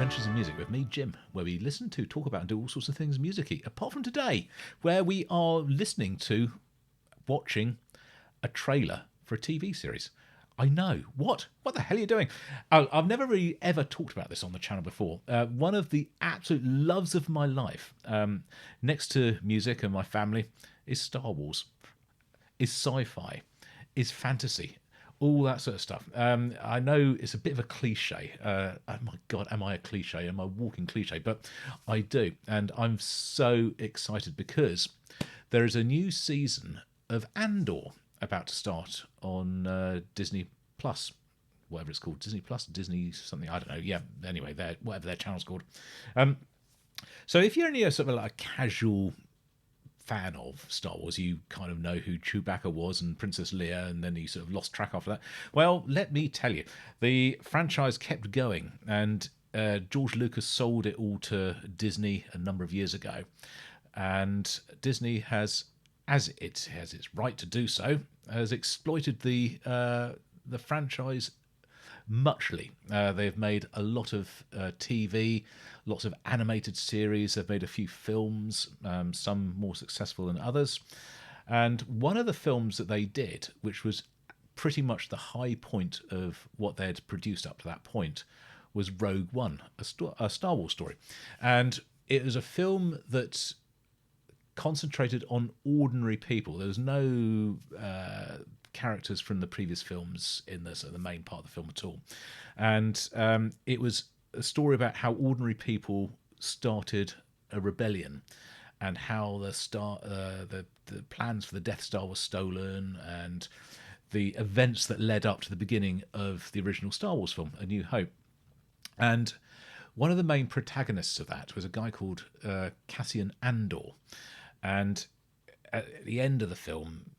Adventures in Music with me, Jim, where we listen to, talk about and do all sorts of things music-y, apart from today, where we are listening to, watching a trailer for a TV series. I know. What the hell are you doing? I've never really ever talked about this on the channel before. One of the absolute loves of my life, next to music and my family, is Star Wars, is sci-fi, is fantasy, all that sort of stuff. I know it's a bit of a cliche. Oh my God, am I a cliche? Am I a walking cliche? But I do. And I'm so excited because there is a new season of Andor about to start on Disney Plus, whatever it's called, Disney Plus, Disney something, I don't know. Yeah, anyway, whatever their channel's called. So if you're only a sort of like a casual fan of Star Wars, you kind of know who Chewbacca was and Princess Leia, and then you sort of lost track after that. Well, let me tell you, the franchise kept going, and George Lucas sold it all to Disney a number of years ago, and Disney has, as it has its right to do so, has exploited the franchise muchly. They've made a lot of TV, lots of animated series. They've made a few films, some more successful than others. And one of the films that they did, which was pretty much the high point of what they'd produced up to that point, was Rogue One, a Star Wars story. And it was a film that concentrated on ordinary people. There was no characters from the previous films in the main part of the film at all. And it was a story about how ordinary people started a rebellion and how the plans for the Death Star were stolen, and the events that led up to the beginning of the original Star Wars film, A New Hope. And one of the main protagonists of that was a guy called Cassian Andor. And at the end of the film,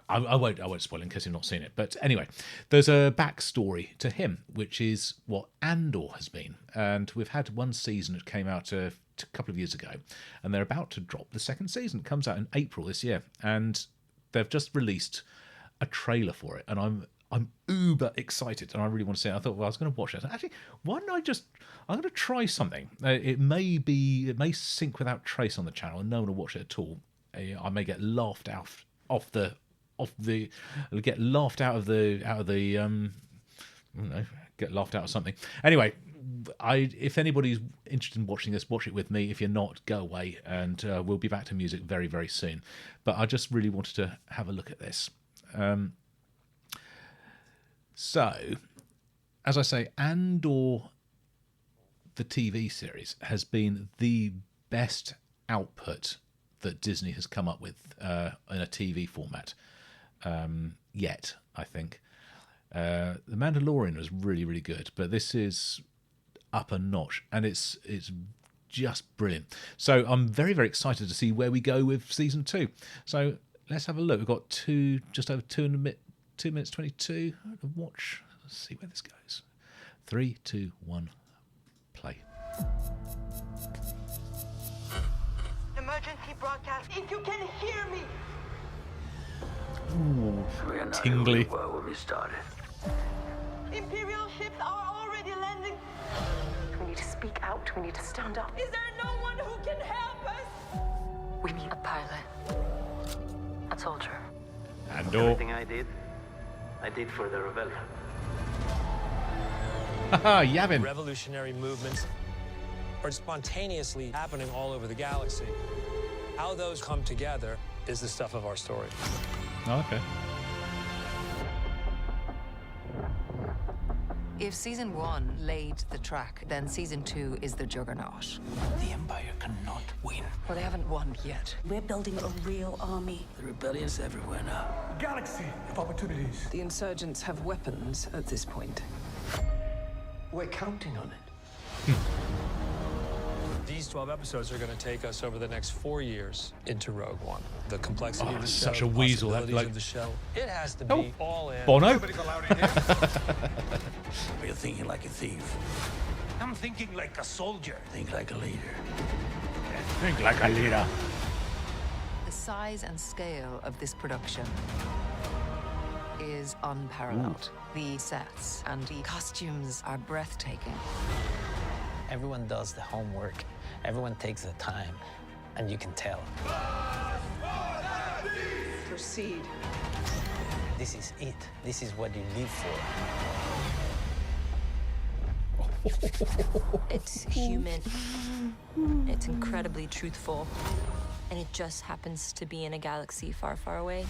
I won't spoil it in case you've not seen it. But anyway, there's a backstory to him, which is what Andor has been. And we've had one season that came out a couple of years ago, and they're about to drop the second season. It comes out in April this year, and they've just released a trailer for it, and I'm uber excited, and I really want to see it. I thought, well, I was going to watch it. Actually, why don't I'm going to try something. It may sync without trace on the channel, and no one will watch it at all. I may get laughed out get laughed out of the I don't know, get laughed out of something. Anyway, if anybody's interested in watching this, watch it with me. If you're not, go away, and we'll be back to music very, very soon. But I just really wanted to have a look at this. So, as I say, Andor, the TV series, has been the best output that Disney has come up with in a TV format yet, I think. The Mandalorian was really, really good, but this is up a notch, and it's just brilliant. So I'm very, very excited to see where we go with season 2. So let's have a look. We've got just over 2 minutes 22 to watch. Let's see where this goes. 3, 2, 1, play. Emergency broadcast. If you can hear me. Ooh, We're not tingly. well when we started. Imperial ships are already landing. We need to speak out. We need to stand up. Is there no one who can help us? We need a pilot. A soldier. Andor. Everything I did for the rebellion. Haha, Yavin. Revolutionary movements are spontaneously happening all over the galaxy. How those come together is the stuff of our story. Oh, okay. If season 1 laid the track, then season 2 is the juggernaut. The Empire cannot win. Well, they haven't won yet. We're building a real army. The rebellion's everywhere now. Galaxy of opportunities. The insurgents have weapons at this point. We're counting on it. These 12 episodes are going to take us over the next 4 years into Rogue One. The complexity of the show, such a the weasel, that possibilities bloke. of the show. It has to be all in. Bono. Nobody's allowed in here. Are you thinking like a thief? I'm thinking like a soldier. Think like a leader. Think like a leader. The size and scale of this production is unparalleled. The sets and the costumes are breathtaking. Everyone does the homework. Everyone takes the time, and you can tell. Proceed. This is it. This is what you live for. It's human. It's incredibly truthful. And it just happens to be in a galaxy far, far away.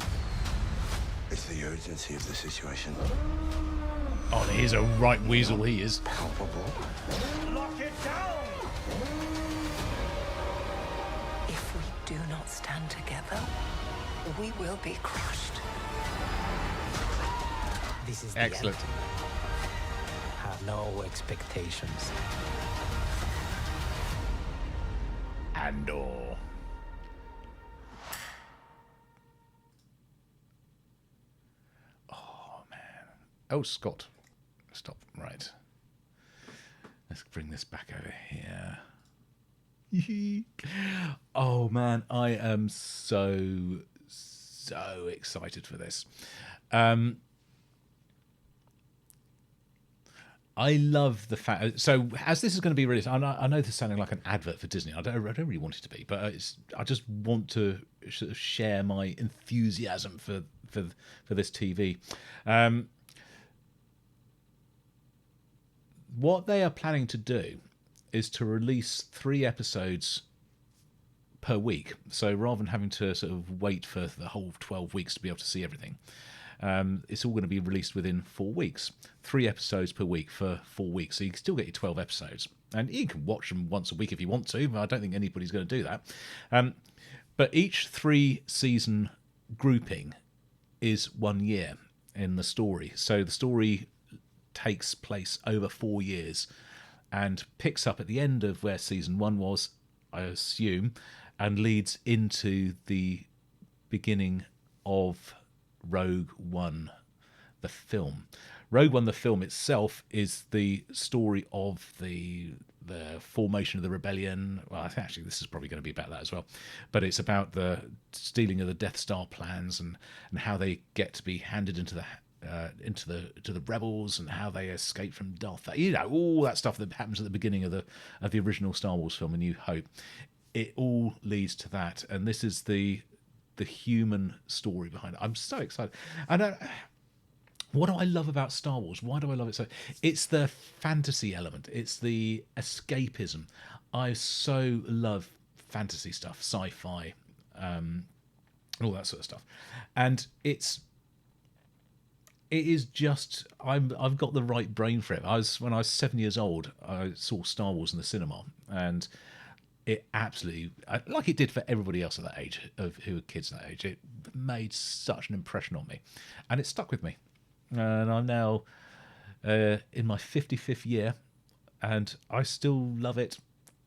It's the urgency of the situation. Oh, he's a right weasel, he is. Palpable. Lock it down! If we do not stand together, we will be crushed. This is Excellent. the end. Have no expectations. Andor. Oh, man. Oh, Scott. Stop. Right. Let's bring this back over here. Oh, man. I am so excited for this. I love the fact. So, as this is going to be released, I know this is sounding like an advert for Disney. I don't really want it to be, but I just want to sort of share my enthusiasm for this TV. What they are planning to do is to release 3 episodes per week. So rather than having to sort of wait for the whole 12 weeks to be able to see everything, it's all going to be released within 4 weeks. 3 episodes per week for 4 weeks. So you can still get your 12 episodes. And you can watch them once a week if you want to. But I don't think anybody's going to do that. But each 3-season grouping is 1 year in the story. So the story takes place over 4 years and picks up at the end of where season 1 was, I assume, and leads into the beginning of Rogue One, the film. Rogue One, the film itself, is the story of the formation of the rebellion. Well, actually, this is probably going to be about that as well. But it's about the stealing of the Death Star plans and how they get to be handed into the rebels and how they escape from Darth Vader. You know, all that stuff that happens at the beginning of the original Star Wars film, A New Hope. It all leads to that, and this is the human story behind it. I'm so excited. And what do I love about Star Wars? Why do I love it so? It's the fantasy element. It's the escapism. I so love fantasy stuff, sci-fi, all that sort of stuff. And it is just, I've got the right brain for it. When I was 7 years old, I saw Star Wars in the cinema, and it absolutely, like it did for everybody else at that age, who were kids at that age, it made such an impression on me, and it stuck with me. And I'm now in my 55th year, and I still love it.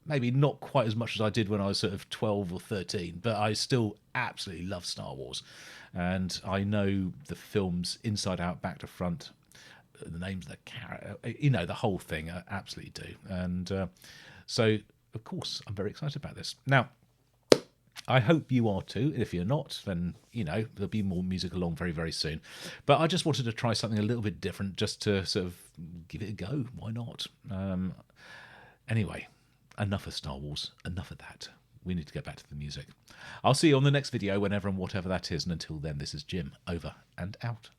Maybe not quite as much as I did when I was sort of 12 or 13, but I still absolutely love Star Wars. And I know the films inside out, back to front, the names of the character, the whole thing, I absolutely do. And so, of course, I'm very excited about this. Now, I hope you are too. If you're not, then, there'll be more music along very, very soon. But I just wanted to try something a little bit different just to sort of give it a go. Why not? Anyway, enough of Star Wars. Enough of that. We need to get back to the music. I'll see you on the next video, whenever and whatever that is. And until then, this is Jim, over and out.